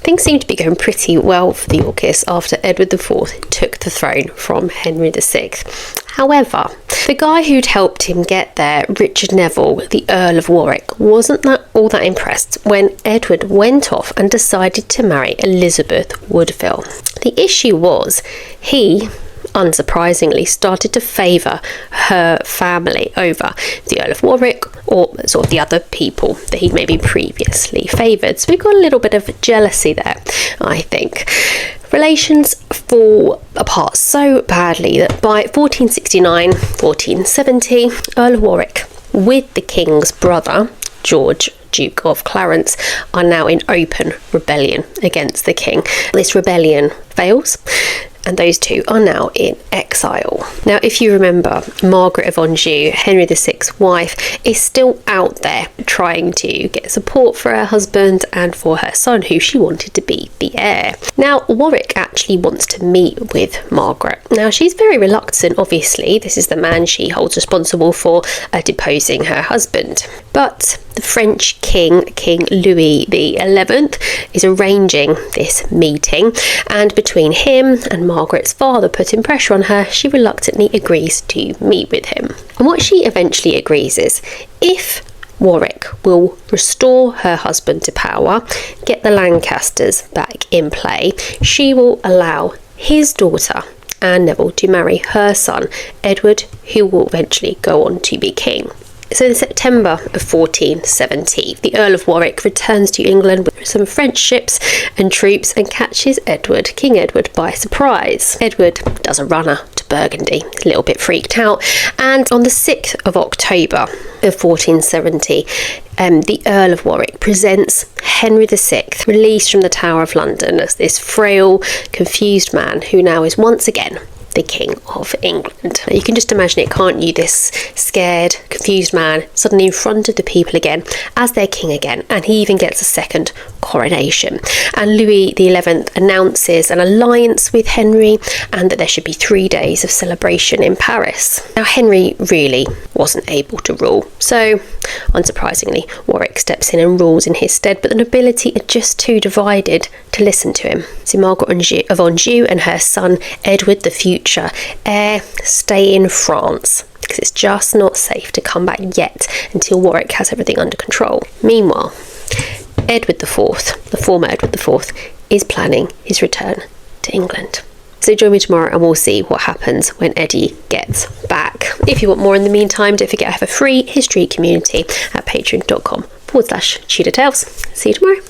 Things seemed to be going pretty well for the Yorkists after Edward IV took the throne from Henry VI. However, the guy who'd helped him get there, Richard Neville, the Earl of Warwick, wasn't all that impressed when Edward went off and decided to marry Elizabeth Woodville. The issue was he, unsurprisingly, started to favour her family over the Earl of Warwick or sort of the other people that he'd maybe previously favoured. So we got a little bit of jealousy there, I think. Relations fall apart so badly that by 1469-1470, Earl of Warwick, with the king's brother, George, Duke of Clarence, are now in open rebellion against the king. This rebellion fails, and those two are now in exile. Now, if you remember, Margaret of Anjou, Henry VI's wife, is still out there trying to get support for her husband and for her son, who she wanted to be the heir. Now, Warwick actually wants to meet with Margaret. Now, she's very reluctant, obviously. This is the man she holds responsible for deposing her husband. But the French king, King Louis XI, is arranging this meeting, and between him and Margaret's father putting pressure on her, she reluctantly agrees to meet with him. And what she eventually agrees is, if Warwick will restore her husband to power, get the Lancasters back in play, she will allow his daughter, Anne Neville, to marry her son, Edward, who will eventually go on to be king. So in September of 1470, the Earl of Warwick returns to England with some French ships and troops and catches King Edward, by surprise. Edward does a runner to Burgundy, a little bit freaked out, and on the 6th of October of 1470, the Earl of Warwick presents Henry VI, released from the Tower of London, as this frail, confused man who now is once again the King of England. You can just imagine it, can't you? This scared, confused man suddenly in front of the people again as their king again, and he even gets a second coronation. And Louis XI announces an alliance with Henry, and that there should be 3 days of celebration in Paris. Now, Henry really wasn't able to rule, so unsurprisingly, Warwick steps in and rules in his stead, but the nobility are just too divided to listen to him. So Margaret of Anjou and her son Edward, the future heir, stay in France because it's just not safe to come back yet until Warwick has everything under control. Meanwhile, Edward IV, the former Edward IV, is planning his return to England. So join me tomorrow and we'll see what happens when Eddie gets back. If you want more in the meantime, don't forget I have a free history community at patreon.com/TudorTales. See you tomorrow.